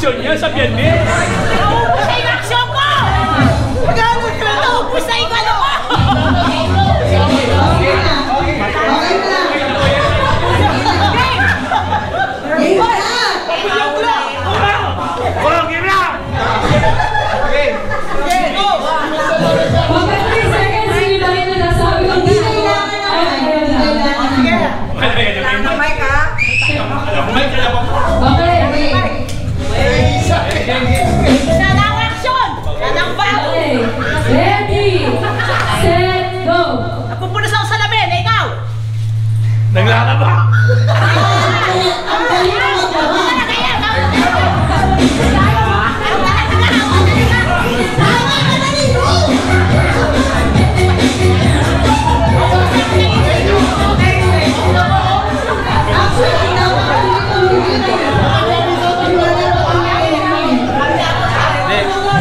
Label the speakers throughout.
Speaker 1: action yan sa Vietnam.
Speaker 2: Naubos na yung action ko! Naubos na yung ano ko!
Speaker 1: Naglaka ba?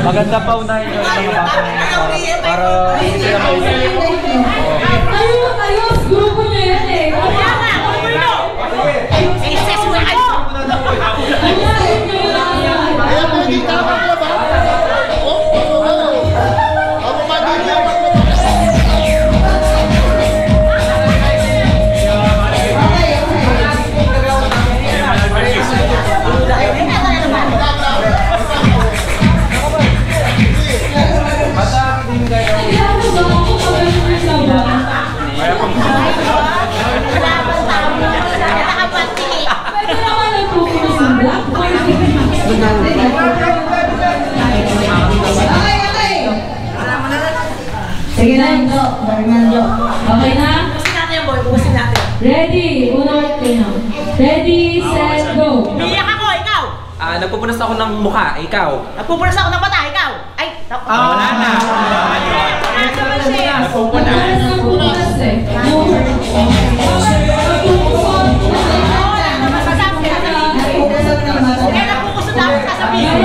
Speaker 3: Maganda pa unahin yung mga bata para hindi sila
Speaker 4: Ayos! Grupo nyo yan eh! Sige na, okay na?
Speaker 2: Busin natin yung boy, busin natin.
Speaker 4: Ready? Una kayo. Ready, set, go!
Speaker 2: Umiyak ako, ikaw!
Speaker 3: Nagpupunas ako ng mukha, ikaw.
Speaker 2: Nagpupunas ako ng mata, ikaw! Ay,
Speaker 3: wala na.
Speaker 4: Nagpupunas eh.
Speaker 2: Kaya napukusod ako sasabihin.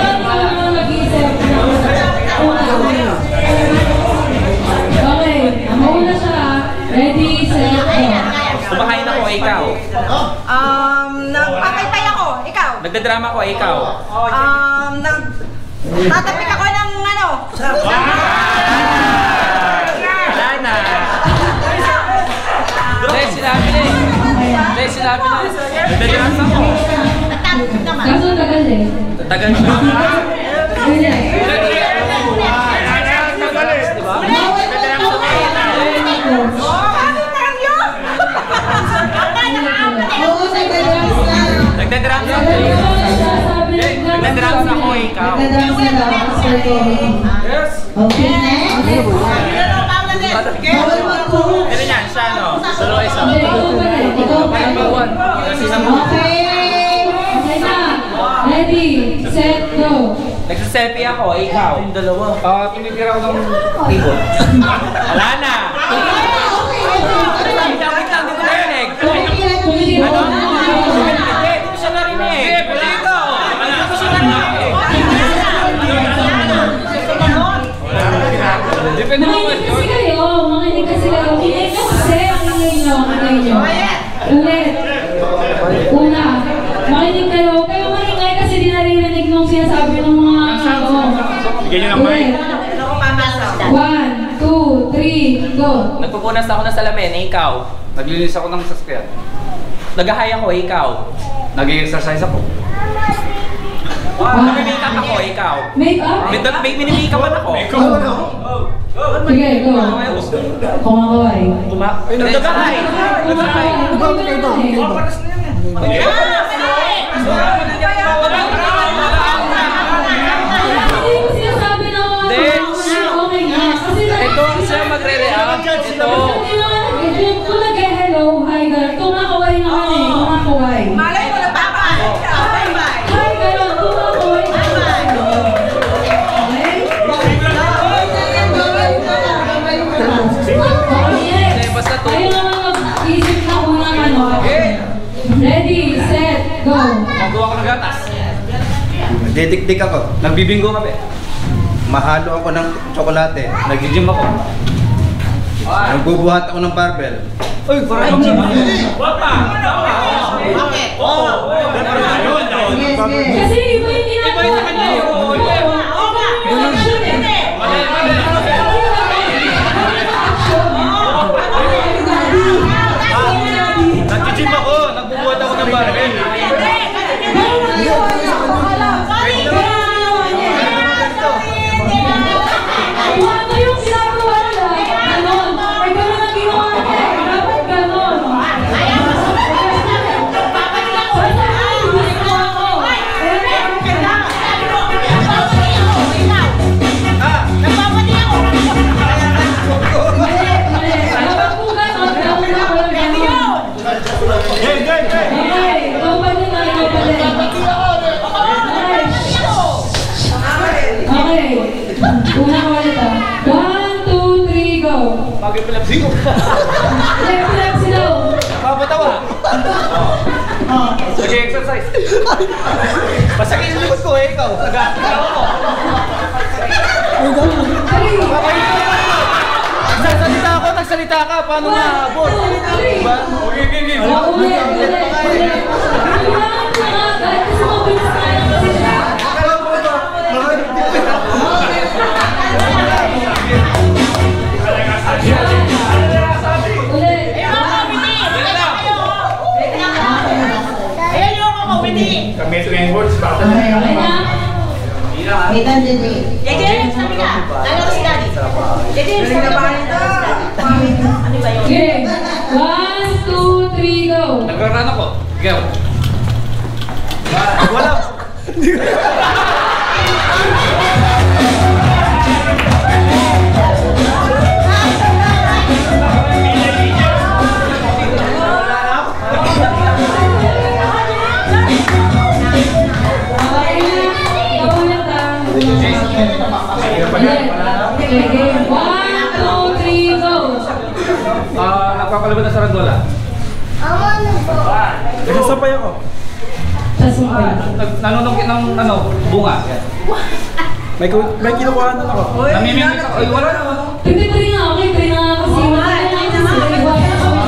Speaker 4: Okay, mauna siya. Ready, set, go!
Speaker 3: Kumakain ako, ikaw.
Speaker 2: Nagpapaypay ako, ikaw!
Speaker 3: Nagdadrama ako, ikaw.
Speaker 2: Tatapik ako ng ano?
Speaker 3: Wala na. Dahil sinabi na eh. Dahil sinabi na. Nagdadrama ako.
Speaker 2: Nagtatapik naman.
Speaker 4: Kaso tagal eh.
Speaker 3: Tagal siya.
Speaker 4: Ganyan.
Speaker 3: Nagdadrama ako. Nagdadrama ako, ikaw.
Speaker 5: Yes. Okay, next.
Speaker 3: Pero yan, siya no? Dalawa isa.
Speaker 4: Number
Speaker 3: one. Kasi isang
Speaker 4: Okay na. Ready, set, go!
Speaker 3: nagsaselfie ako, ikaw. Yung dalawa. Tinitira ko ng table. Wala na. Wait lang, di ko narinig. Ano? Hindi, di ko siya narinig. Dito. Di ko siya narinig. Depende mo ba?
Speaker 4: Makinig kasi kayo. Makinig kasi kayo. Makinig kasi. Makinig nyo. Makinig nyo. Ulit. Una. Makinig kayo. Kayo maingay kasi di naririnig nung sinasabi ng mga
Speaker 1: Bigyan nyo ng mic.
Speaker 4: 1, 2, 3, go!
Speaker 3: Nagpupunas ako ng salamin, ikaw.
Speaker 6: Naglinis ako ng sasakyan.
Speaker 3: Nag-high ako, ikaw.
Speaker 6: Nag-exercise ako.
Speaker 3: Nag-make-up ako, ikaw.
Speaker 4: Make up?
Speaker 3: Minimake-upan ako.
Speaker 4: Sige, go. Kumakaway.
Speaker 3: Nag-high. Nag-high. Ito siya magre-react. Ito.
Speaker 4: Kung nag-hello, hi girl. Kumakaway naman eh. Kumakaway.
Speaker 2: Malay mo na bye-bye. Bye-bye.
Speaker 4: Hi girl, kumakaway. Okay?
Speaker 3: Basta to.
Speaker 4: Kayo naman mag-isip na unang ano. Ready, set, go!
Speaker 3: Magawa ko ng gatas.
Speaker 6: Nagdidikdik ako.
Speaker 3: Nagbibingo kami.
Speaker 6: Mahalo ako ng tsokolate.
Speaker 3: Nag-gym ako.
Speaker 6: Nagbubuhat ako ng barbell.
Speaker 3: Uy, parang
Speaker 1: Wapa!
Speaker 2: Bakit?
Speaker 5: Sige, sige.
Speaker 4: Kasi iba yung ginagawa
Speaker 3: Iba yung sa kanya eh.
Speaker 4: ko.
Speaker 3: Oo,
Speaker 2: Oo nga.
Speaker 3: Nag-gym ako, nagbubuhat ako ng barbell.
Speaker 4: Ano yung ginagawa nila? Ganon. Ay, ganon ang ginawa niya. Dapat ganon. Dapat po ganon. Dapat na walang ganon. Okay, ikaw pa din na, ikaw pa din. Okay. Una ko ulit ah. 1, 2, 3, go.
Speaker 3: Pag-epilepsy ko.
Speaker 4: Epilepsy daw.
Speaker 3: Papatawa. Sige, exercise. Masakit yung likod ko eh, ikaw. Nag-aasawa ko. Nagsalita ka, paano na-abort? Diba? Okay.
Speaker 4: Ulit. Kailangan na nga, dahil kasi mabilis na yan kasi siya. Ulit.
Speaker 1: Kami ito yung words ba?
Speaker 5: Okay,
Speaker 4: Okay na?
Speaker 5: Wait lang, Dede.
Speaker 2: Jeje, sabi ka. Lalo si Daddy. Jeje, sabi ka. Ano ba yun?
Speaker 4: Okay. 1, 2, 3, go.
Speaker 3: Nagrarun ako. Ikaw. Wala.
Speaker 4: Okay na. Ikaw ulit ah. Ulit. Okay. 1, 2, 3, go.
Speaker 3: Nagpapalaban na sa Randola.
Speaker 6: Nagsasapay ako.
Speaker 4: Sasumpay.
Speaker 3: Nanunong ng bunga. Yan.
Speaker 6: May kinukuha na ako.
Speaker 3: Namimimik ako. Ay, wala na.
Speaker 4: Three nga, okay. Three nga kasi. Wala na kasi sila. Iwan na kami.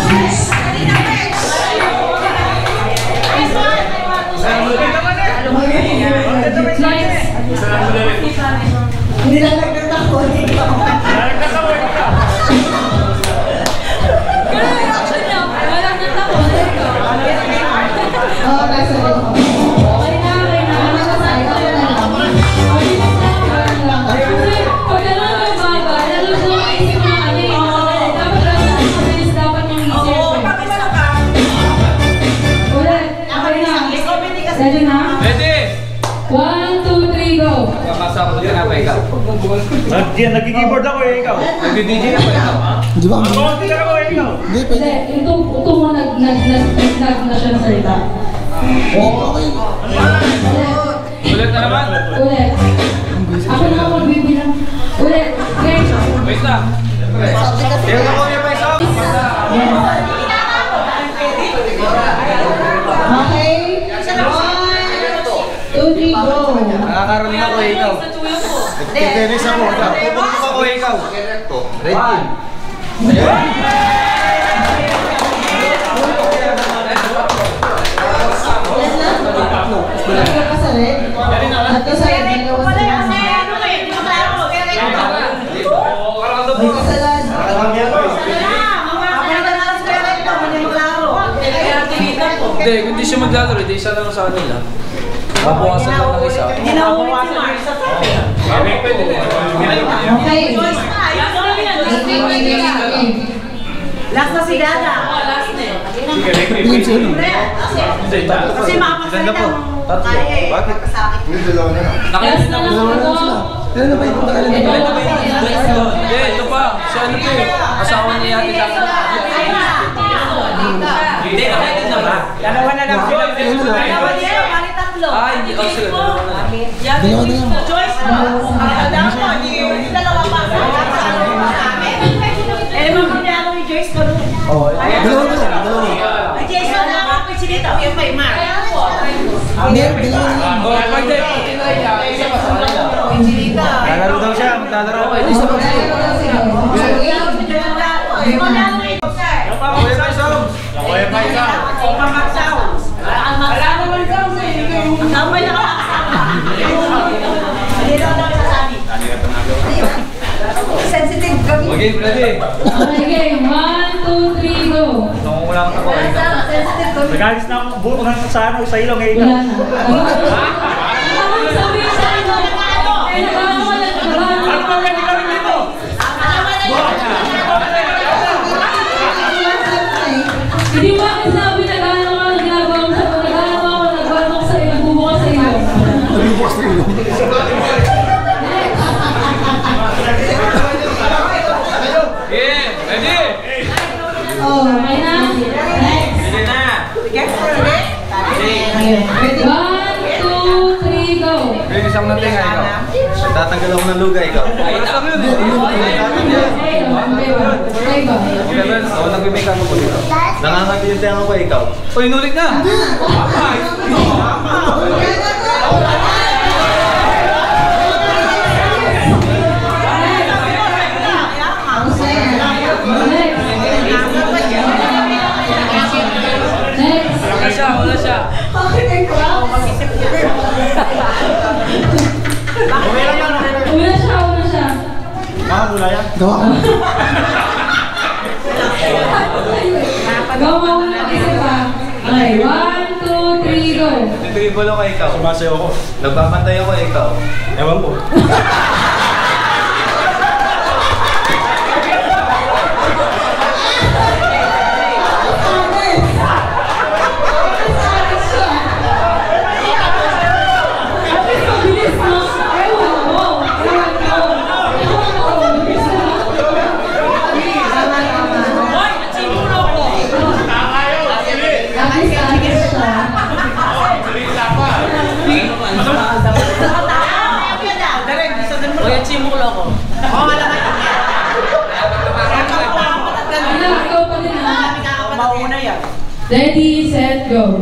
Speaker 4: Next.
Speaker 5: Nilalagdag ako. Oo, nasa rin ako.
Speaker 4: Okay na. Kasi pag alam mo baba, lalo sa mga isip na ano eh. Dapat lang na mabilis dapat yung isip. Ulit. Okay na. Ready na?
Speaker 3: Ready?
Speaker 4: 1, 2, 3, go.
Speaker 3: Kapasa ako sa tinapay, ikaw.
Speaker 1: Nag-keyboard ako eh, ikaw.
Speaker 3: Nag-DJ ako, ikaw.
Speaker 1: Konti lang ako eh, ikaw.
Speaker 4: Hindi, ito mo nag na siya ng salita.
Speaker 3: Ulit na naman.
Speaker 4: Ulit. Ako na ako magbibilang. Ulit. Okay.
Speaker 3: Wait lang. Tingnan ako yung pa isa.
Speaker 5: Okay? 1, 2, 3, go.
Speaker 3: Nakakaroon ako, ikaw.
Speaker 6: Tennis ako.
Speaker 3: Pupunta ako, ikaw. Ready?
Speaker 5: Yan lang? Tatlo ka sa red? Tatlo sa red, dalawa sa red. May kasalan.
Speaker 3: Hindi, kung di siya maglalaro, di isa lang sa kanila. Mabawasan lang ng isa. Pwede na.
Speaker 5: Okay.
Speaker 2: Last na si Dada. Kasi makapagsalita mo. Kaya eh.
Speaker 6: Bakit?
Speaker 4: Last na lang ako.
Speaker 6: Kailan na ba yung punta ka lang?
Speaker 3: Hindi, ito pa. Si ano to eh. Asawa niya yati lang. Hindi, nakaitin na ba?
Speaker 2: Dalawa na lang. Dalawa niya, bali tatlo.
Speaker 3: Hindi. Oh, sige. Dalawa na lang.
Speaker 2: Joyce mo. Alam mo, hindi dalawa pa. Eh, magkakita ako ni Joyce ko.
Speaker 6: Dalawa na lang.
Speaker 2: Ay, Joyce na lang ako. Sinito, yung may Mark.
Speaker 6: Hindi, dalawa na lang.
Speaker 3: Oh, pwede. Isa pa sa kanila.
Speaker 1: Lalaro daw siya, maglalaro.
Speaker 5: Sensitive kami.
Speaker 3: Okay, ready?
Speaker 4: Okay, game. 1, 2, 3, go.
Speaker 1: Nangungulang ako.
Speaker 5: Sensitive kami.
Speaker 1: Nag-alis na ako buo ng sa ano, sa ilong eh.
Speaker 4: Wala na. Ang sabi sa inyo, eh, nagkakaroon
Speaker 1: Ano ba pwede kami dito?
Speaker 4: Hindi mo akin sabi na gano'n ka ginagawa mo sa nagbago sa iyo, nagbubukas sa iyo.
Speaker 6: Nagbubukas na ilong.
Speaker 3: Yeah, ready?
Speaker 4: Oh, okay na? Next.
Speaker 3: Sige na.
Speaker 4: 1, 2, 3, go.
Speaker 3: Ready sa mga tinga ikaw.
Speaker 6: Tatanggal ako ng luga, ikaw.
Speaker 3: Ayun lang yun.
Speaker 4: Okay ba?
Speaker 3: Ako nag-make up mo dito.
Speaker 6: Nangangati yung tenga ko, ikaw.
Speaker 3: Uy, nulit na.
Speaker 4: Next.
Speaker 3: Wala siya.
Speaker 4: Una siya.
Speaker 6: Mula yan?
Speaker 4: Gawa mo na isa pa. Okay, 1, 2, 3, go.
Speaker 3: Nag-dribble ako ikaw.
Speaker 6: Sumasayaw ako.
Speaker 3: Nagbabantay ako ikaw.
Speaker 6: Ewan ko.
Speaker 4: Bilis mo. Ewan mo. Ready, set, go.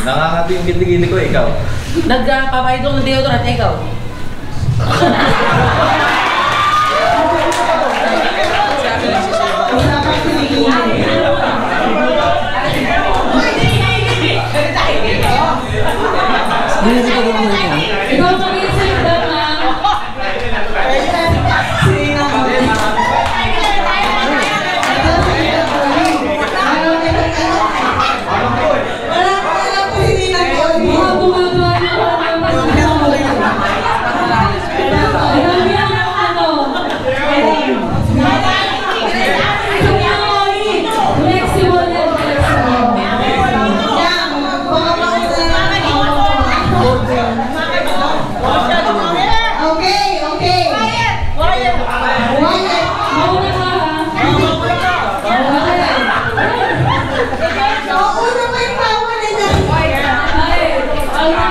Speaker 3: Nangangati yung gili-gili ko ikaw.
Speaker 2: Nagpapahay doon ng deodorant, ikaw.
Speaker 4: Ikaw mag-isip lang ha. Mga gumagawa ng Marami yan ang ano. Flexible yan, flexible.
Speaker 5: Okay, okay.
Speaker 4: Mauna ka ha.
Speaker 5: Una mo yung tawa na dyan.
Speaker 4: Ay, mauna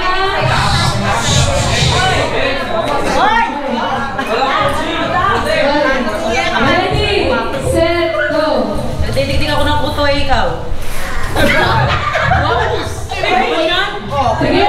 Speaker 4: ka. Ready, set, go.
Speaker 2: Nagtitigting ako ng kuto, ikaw.
Speaker 4: Sige. Sige.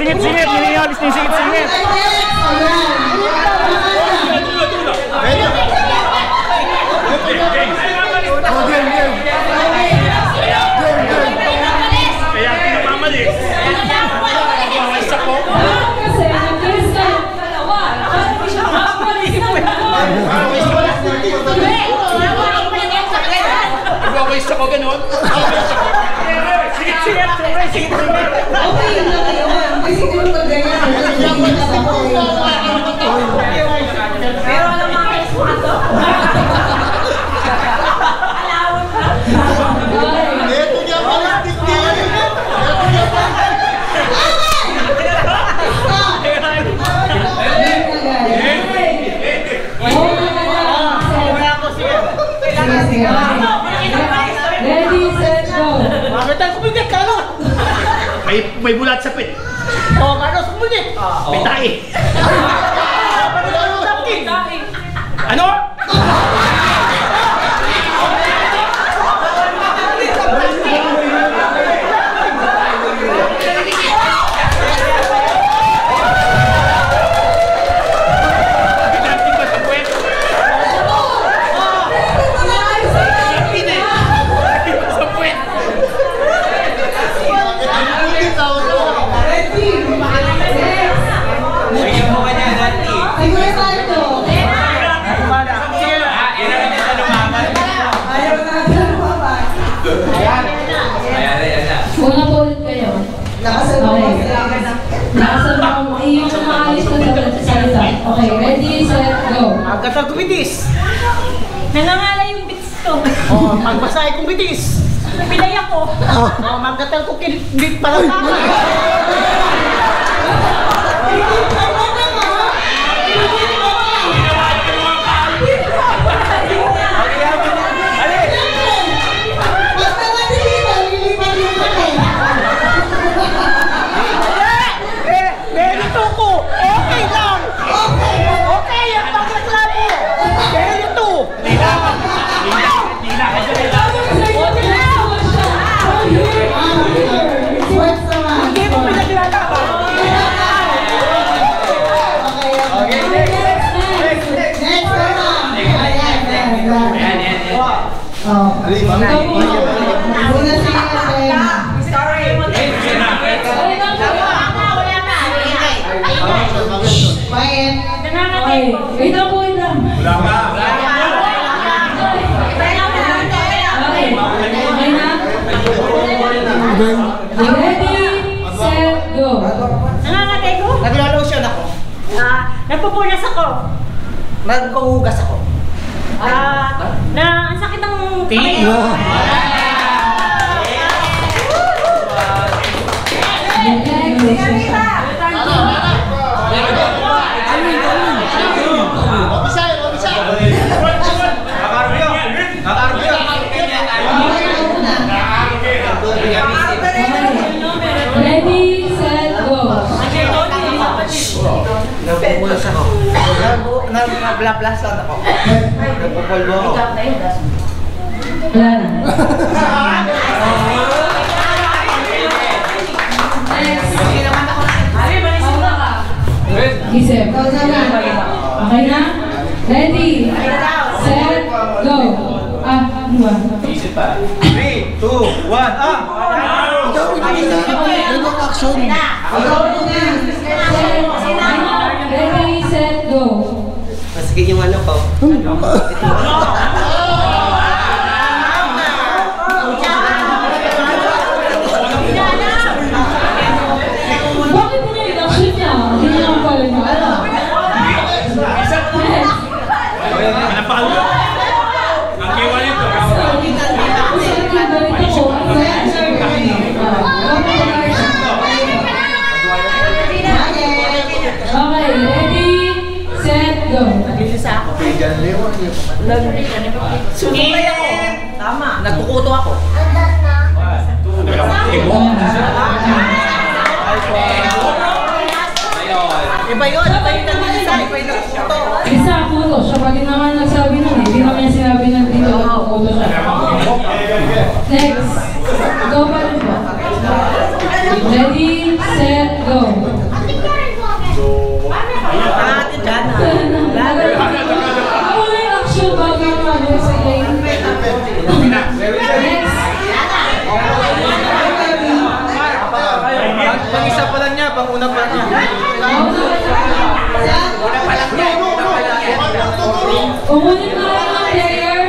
Speaker 1: Singit, nilihalis ni singit. Kaya pinamamali. Isa ko.
Speaker 4: Kasi nag-kiss ka. Dalawa.
Speaker 1: Nagwawais ako ganun. Singit.
Speaker 5: Okay lang yun. Kasi kung pag ganyan,
Speaker 2: Pero alam mo, ito.
Speaker 6: Ito niya palastik niya.
Speaker 1: May bulat sa pit.
Speaker 3: Oh, ano? Sumunit!
Speaker 1: Pitay. Ano?
Speaker 4: Una po ulit kayo. Nakasama ko. Yung maalis ko sa salita. Okay, ready, set, go.
Speaker 3: Magkatal kumitis.
Speaker 2: Nangangalay yung bits ko.
Speaker 3: Oh, magbasahe kong bitis.
Speaker 2: Pinay ako.
Speaker 3: Oh, magkatal ko kinit para tama.
Speaker 4: Wait lang po, wait lang.
Speaker 6: Wala ka.
Speaker 4: Okay na? Ready, set, go.
Speaker 2: Nangangatay ko?
Speaker 3: Naglo-lotion ako.
Speaker 2: Nagpupunas ako.
Speaker 3: Nagkuhugas ako.
Speaker 2: Ang sakit ng kamay.
Speaker 4: Ready, set, go.
Speaker 3: Nagpupulas ako. Nagblablasan ako. Nagpupulbo ako.
Speaker 4: Wala na. Next. Isip. Okay na? Ready, set, go. Ano ba?
Speaker 6: 3, 2, 1,
Speaker 5: Action.
Speaker 4: Ready, set, go.
Speaker 3: Masigit yung ano ko.
Speaker 4: Bakit mo yung reaction niya? Hindi niya ang pala niya.
Speaker 1: Pinapalo. Ang kewa nito. Okay, ready, set, go.
Speaker 3: Sumulay ako. Tama. Nagkukuto ako. Iba yun. Iba yung nag-isa. Iba yung nagkukuto.
Speaker 4: Isa ako to. Siya pa din naman nagsabi nun eh. Hindi naman niya sinabi ng dito ako to siya. Next. Go pa rin po. Ready, set, go.
Speaker 3: Pangatin dyan.
Speaker 4: Ako na yung action bago yung mag sa game. Next.
Speaker 6: Pag-isa pa lang niya, pang-una pa lang niya.
Speaker 4: Umulit na lang ang player.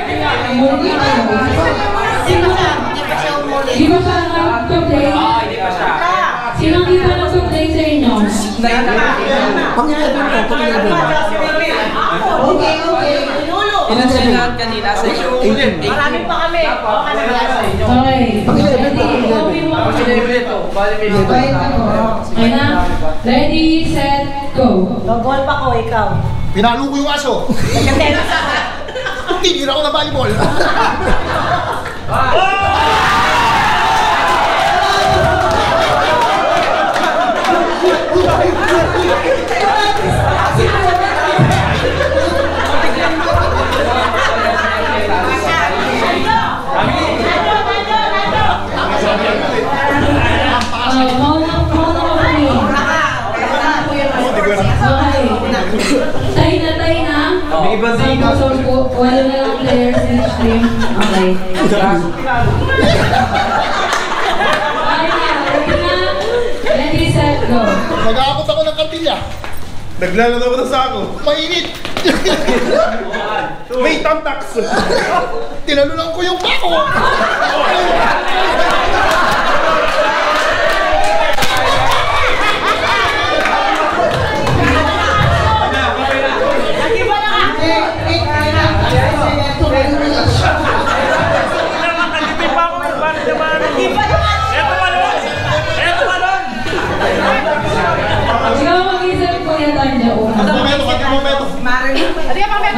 Speaker 4: Umulit na lang. Sino ka? Di ba siya nag-play? Sino hindi pa nag-play sa inyo?
Speaker 5: Pang-11 ko, pang-11. Okay.
Speaker 3: Ilan sa lahat kanina sa iyo? Marami pa kami.
Speaker 4: Okay.
Speaker 5: Pang-11 ko,
Speaker 4: Ready? Okay na? Ready, set, go.
Speaker 2: Gagol pa ko, ikaw.
Speaker 6: Pinalo ko yung aso.
Speaker 2: Nagkateras ako.
Speaker 6: Tinira ko ng volleyball.
Speaker 4: Tay na. So, wala na lang players in each team. Okay. Ready, set, go.
Speaker 6: Nag-aabot ako ng kartilya. Naglalaro ako ng sako. Mainit. May tamtax. Tinalunan ko yung bako.
Speaker 4: Ikaw mag-isip ko yan tayo dyan.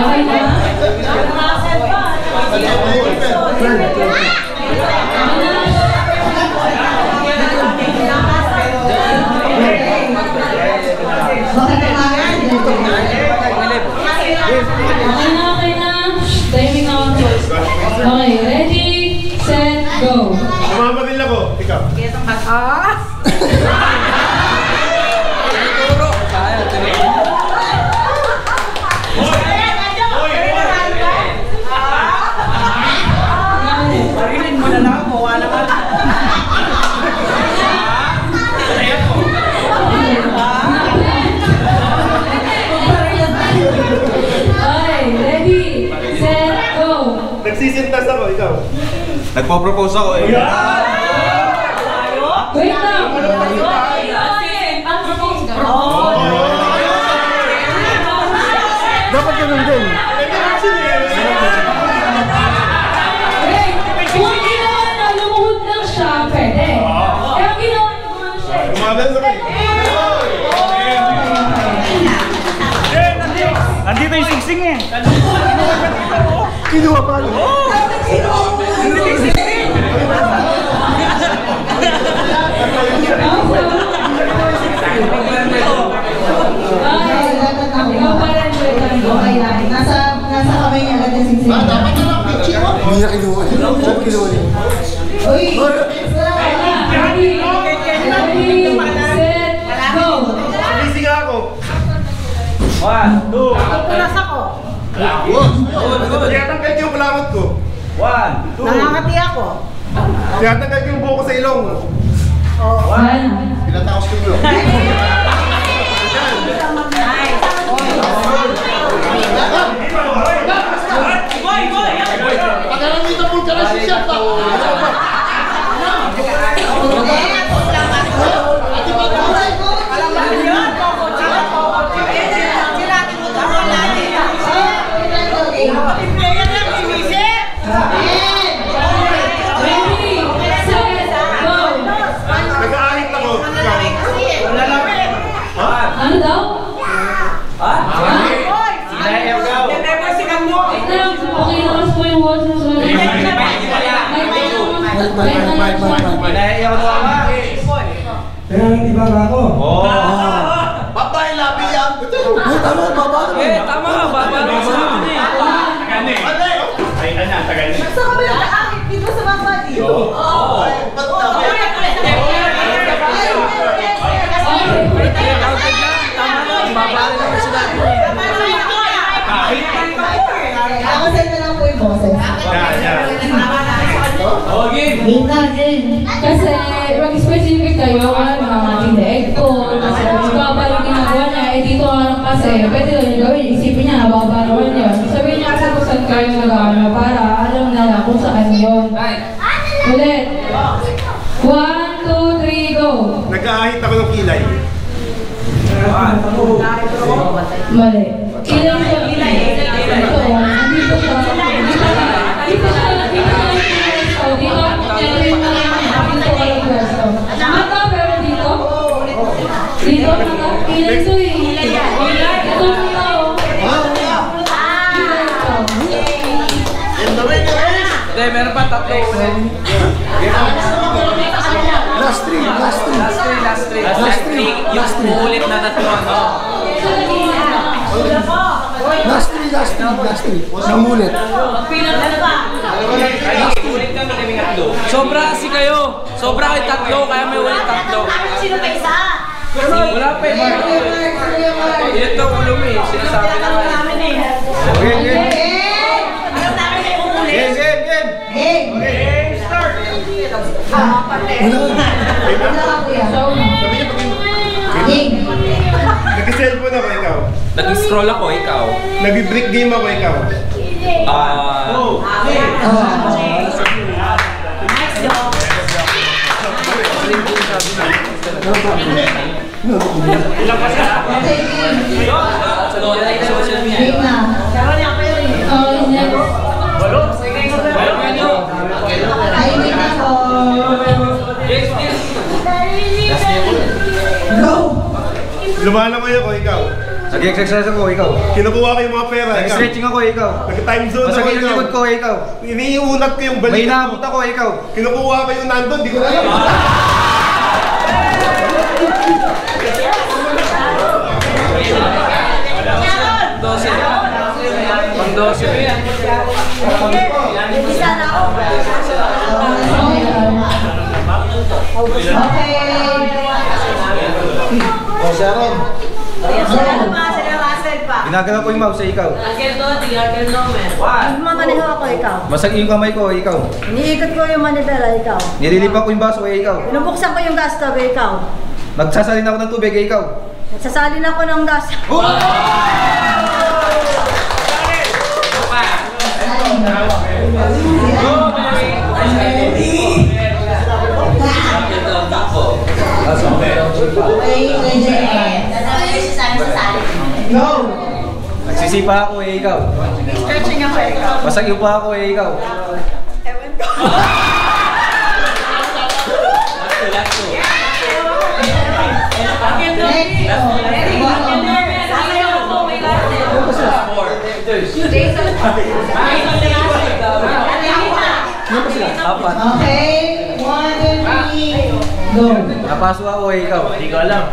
Speaker 4: Okay na? Okay na. Timing out. Okay, ready, set, go.
Speaker 6: Mamamadil ako. Ikaw. Nagsisintas ako, ikaw.
Speaker 7: Nagpo-propose ako eh.
Speaker 4: Wait lang!
Speaker 6: Dapat ganun din.
Speaker 4: Wait! Kung ginawa na, lumuhod lang siya, pwede. Pero ginawa niyo kung ano siya.
Speaker 6: Umagal sa kayo.
Speaker 1: Andito yung singsing eh.
Speaker 6: Kinuha pa.
Speaker 4: Ikaw pa rin,
Speaker 5: Okay lang. Nasa kamay niya agad yung singsing.
Speaker 6: Dapat na lang, bitchy mo. Hindi na kinuha. Saan kinuha niya?
Speaker 5: Uy!
Speaker 4: Ready, set, go!
Speaker 6: Busy nga ako.
Speaker 7: 1, 2,
Speaker 2: Punas ako.
Speaker 6: Tiyatanggal ko yung kulangot ko.
Speaker 7: 1, 2,
Speaker 2: Nangangati ako.
Speaker 6: Tiyatanggal ko yung buko sa ilong.
Speaker 4: One.
Speaker 6: Pinataos ko yung ilong. Pagkalang dito po ka na si Chef.
Speaker 4: Ready, set, go!
Speaker 6: Nag-aanit ako.
Speaker 4: Ano daw? Wait lang, okay na kasi po yung walls na sulit.
Speaker 7: Naiiyak mo ako.
Speaker 8: Pero hindi ba ako?
Speaker 6: Babae labi yan. Tama, babae.
Speaker 3: Tama ka, baba na sa akin eh.
Speaker 1: Ay, ano, tagal na.
Speaker 2: Sa kabila na akit dito sa baba dito.
Speaker 5: Ako sa'yo na lang po yung boses.
Speaker 4: Kasi mag-specific kayo ano mga tindaig ko, kasi baba yung ginagawa niya, eh dito nga lang kasi, pwede lang yung gawin, isipin niya na baba naman yun. Sabihin niya kasi kung saan kayo nag-ano para alam na lang kung saan yun. Ulit. 1, 2, 3, go!
Speaker 6: Nag-aahit ako ng kilay.
Speaker 4: Mali. Kilay siya. Ito, dito siya. Dito siya. Dito mata, pero dito? Dito, mata. Kilay ito eh. Ito dito.
Speaker 3: Hindi, meron pa tatlo. Last three. Yung ulit na tatlo, no?
Speaker 6: Last three. Namulit.
Speaker 3: Ulit kami tatlo. Sobra kasi kayo. Sobra kayo tatlo, kaya may ulit tatlo.
Speaker 2: Sino pa isa?
Speaker 3: Wala pa eh. Ito ulo mo eh. Sinasabi naman.
Speaker 2: Alam namin kayo umulit.
Speaker 6: Nag-cellphone ako, ikaw.
Speaker 3: Nag-scroll ako, ikaw.
Speaker 6: Nag-brick game ako, ikaw.
Speaker 2: Nice job.
Speaker 6: Lumalamay ako, ikaw.
Speaker 7: Nag-exercise ako, ikaw.
Speaker 6: Kinukuha ko yung mga pera, ikaw.
Speaker 7: Nag-stretching ako, ikaw.
Speaker 6: Nag-time zone ako,
Speaker 7: Masakit yung
Speaker 6: ikaw.
Speaker 7: likod ko, ikaw.
Speaker 6: Iniiunat ko yung
Speaker 7: May
Speaker 6: balik
Speaker 7: inaabot ako, ikaw.
Speaker 6: Kinukuha ko yung nandun, di ko alam.
Speaker 2: Isa na ako.
Speaker 6: Oh, Sharon.
Speaker 2: Ano pa? Sila Russell pa.
Speaker 7: Ginagalaw ko yung mouse, ikaw.
Speaker 5: Mamaniho ako, ikaw.
Speaker 7: Masakit yung kamay ko, ikaw.
Speaker 5: Iniikot ko yung manibela, ikaw.
Speaker 7: Nililipa ko yung baso, ikaw.
Speaker 5: Binubuksan ko yung gas stove, ikaw.
Speaker 7: Nagsasalin ako ng tubig, ikaw.
Speaker 5: Nagsasalin ako ng gas.
Speaker 7: Nagsisipa ako, ikaw.
Speaker 2: Stretching ako ikaw.
Speaker 7: Masakit pa ako, ikaw.
Speaker 2: Ewan ko.
Speaker 3: Apat.
Speaker 5: Okay, 1, 2, 3, go.
Speaker 7: Napaso ako, ikaw.
Speaker 3: Hindi ko alam.